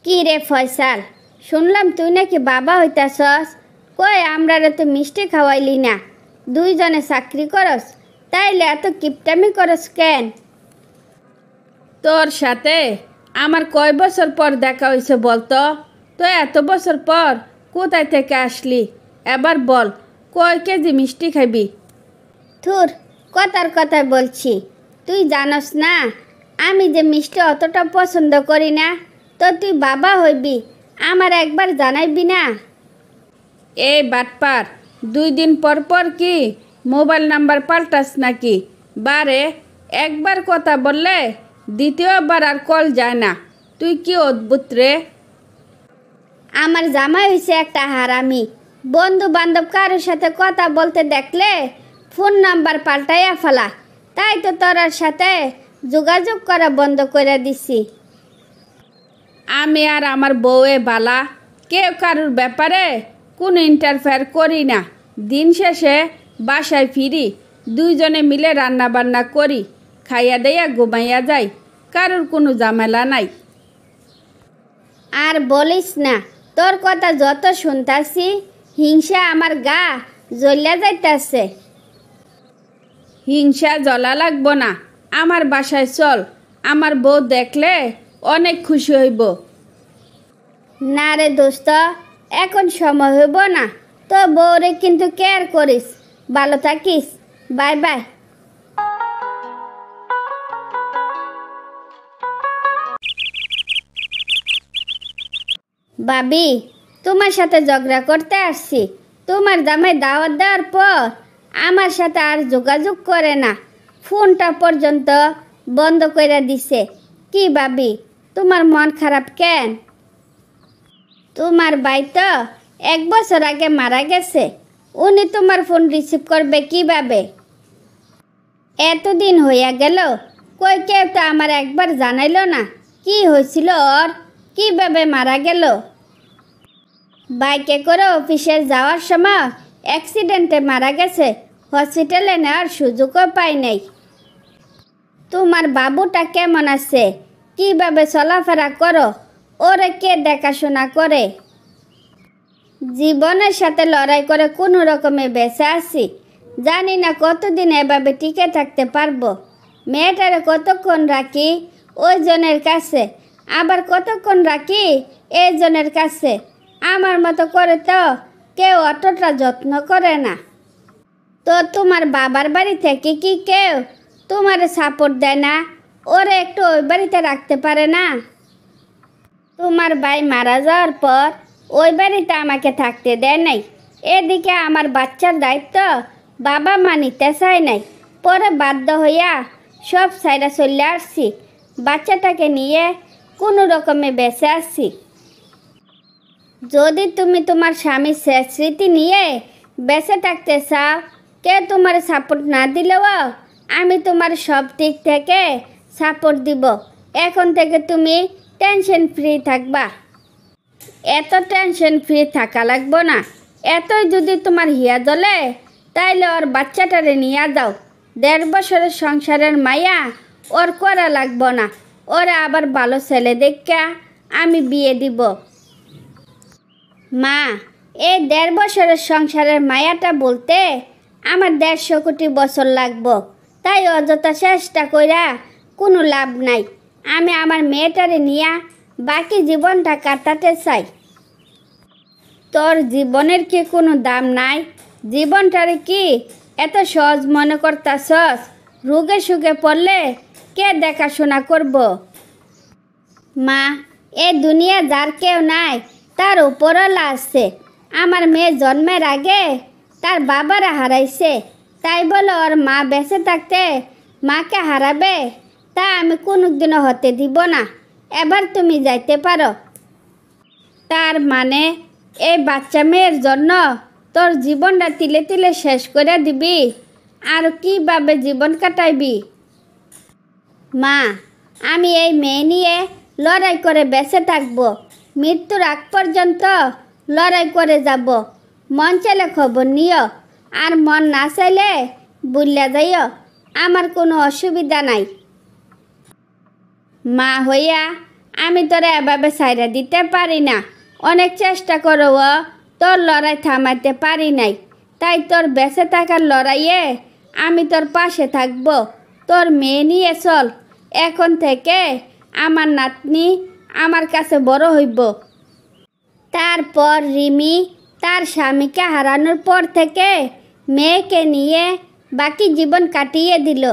কি রে ফয়সাল, শুনলাম তুই নাকি বাবা হইতাছস। কই আমরারে তো মিষ্টি খাওয়াইলি না। দুইজনে চাকরি করস, তাইলে এত কিপটামি করস কেন? তোর সাথে আমার কয় বছর পর দেখা হয়েছে বলতো? তো এত বছর পর কোথায় থেকে আসলি? এবার বল, কয় কেজি মিষ্টি খাবি? থুর, কথার কথায় বলছি। তুই জানস না আমি যে মিষ্টি অতটা পছন্দ করি না। তো তুই বাবা হইবি, আমার একবার জানাইবি না? এই বাটপার, 2 দিন পর পর কি মোবাইল নাম্বার পাল্টাস নাকি? বারে একবার কথা বললে দ্বিতীয়বার আর কল যায় না। তুই কি অদ্ভুত রে। আমার জামাই হয়েছে একটা হারামি। বন্ধু বান্ধব কারোর সাথে কথা বলতে দেখলে ফোন নাম্বার পাল্টাইয়া ফেলা। তাই তো তোর সাথে যোগাযোগ করা বন্ধ করে দিছি। আমি আর আমার বউয়ে বালা কেউ কারোর ব্যাপারে কোনো ইন্টারফেয়ার করি না। দিন শেষে বাসায় ফিরি, দুইজনে মিলে রান্না বান্না করি, খাইয়া দেয়া ঘুমাইয়া যাই। কারোর কোনো ঝামেলা নাই। আর বলিস না, তোর কথা যত শুনতাছি হিংসা আমার গা জ্বলিয়া যাইতাছে। হিংসা জ্বলা লাগবো না, আমার বাসায় চল। আমার বউ দেখলে অনেক খুশি হইব। না রে দোস্ত, এখন সময় হইব না। তো বউরে কিন্তু কেয়ার করিস। ভালো থাকিস। Bye bye. ভাবি, তোমার সাথে ঝগড়া করতে আসছি। তোমার জামাই দাওয়াত দেওয়ার পর আমার সাথে আর যোগাযোগ করে না। ফোনটা পর্যন্ত বন্ধ করে দিছে। কি ভাবি, তোমার মন খারাপ কেন? তোমার ভাই তো 1 বছর আগে মারা গেছে। উনি তোমার ফোন রিসিভ করবে কিভাবে? এতদিন হইয়া গেল, কই কেউ তো আমার একবার জানাইল না কি হয়েছিল ওর, কিভাবে মারা গেল। বাইকে করে অফিসে যাওয়ার সময় অ্যাক্সিডেন্টে মারা গেছে। হসপিটালে নেওয়ার সুযোগও পাই নাই। তোমার বাবুটা কেমন আছে? কিভাবে চলাফেরা করো? ওরে কে দেখাশোনা করে? জীবনের সাথে লড়াই করে কোনো রকমে বেঁচে আছি। জানি না কতদিন এভাবে টিকে থাকতে পারবো। মেয়েটারে কতক্ষণ রাখি ওই জনের কাছে, আবার কতক্ষণ রাখি এই জনের কাছে। আমার মতো করে তো কেউ অতটা যত্ন করে না। তো তোমার বাবার বাড়ি থেকে কি কেউ তোমার সাপোর্ট দেয় না? ওরা একটু ওই বাড়িতে রাখতে পারে না? তোমার ভাই মারা যাওয়ার পর ওই বাড়িতে আমাকে থাকতে দেয় নাই। এদিকে আমার বাচ্চার দায়িত্ব বাবা মা নিতে চায় নাই। পরে বাধ্য হইয়া সব সাইডা চলে আসছি। বাচ্চাটাকে নিয়ে কোনো রকমে বেঁচে আসছি। যদি তুমি তোমার স্বামীর শেষ স্মৃতি নিয়ে বেঁচে থাকতে চাও, কে তোমার সাপোর্ট না দিলেও আমি তোমার সব দিক থেকে সাপোর্ট দিব। এখন থেকে তুমি টেনশন ফ্রি থাকবা। এত টেনশন ফ্রি থাকা লাগবো না। এতই যদি তোমার হিয়া জ্বলে, তাইলে ওর বাচ্চাটারে নিয়ে যাও। 1.5 বছরের সংসারের মায়া ওর করা লাগবো না। ওরা আবার ভালো ছেলে দেখা আমি বিয়ে দিব। মা, এই 1.5 বছরের সংসারের মায়াটা বলতে আমার 150 কোটি বছর লাগবো। তাই অযথা চেষ্টা কইরা কোনো লাভ নাই। আমি আমার মেয়েটারে নিয়ে বাকি জীবনটা কাটাতে চাই। তোর জীবনের কি কোনো দাম নাই? জীবনটারে কি এত সহজ মনে করতাছস? রোগে সুখে পড়লে কে দেখাশোনা করব? মা, এ দুনিয়া যার কেউ নাই তার উপরওয়ালা আছে। আমার মেয়ে জন্মের আগে তার বাবারা হারাইছে, তাই বলে ওর মা বেঁচে থাকতে মাকে হারাবে? তা আমি কোনোদিনও হতে দিব না। এবার তুমি যাইতে পারো। তার মানে এই বাচ্চা মেয়ের জন্য তোর জীবনটা তিলে তিলে শেষ করে দিবি? আর কিভাবে জীবন কাটাইবি? মা, আমি এই মেয়ে নিয়ে লড়াই করে বেঁচে থাকবো। মৃত্যুর আগ পর্যন্ত লড়াই করে যাব। মন চাইলে খবর নিও, আর মন না চাইলে বুল্লা যাইও। আমার কোনো অসুবিধা নাই। মা হইয়া আমি তোরে এভাবে সাইরা দিতে পারি না। অনেক চেষ্টা করেও তোর লড়াই থামাতে পারি নাই। তাই তোর বেঁচে থাকার লড়াইয়ে আমি তোর পাশে থাকব। তোর মেয়ে নিয়ে চল। এখন থেকে আমার নাতনি আমার কাছে বড় হইব। তারপর রিমি তার স্বামীকে হারানোর পর থেকে মেয়েকে নিয়ে বাকি জীবন কাটিয়ে দিল।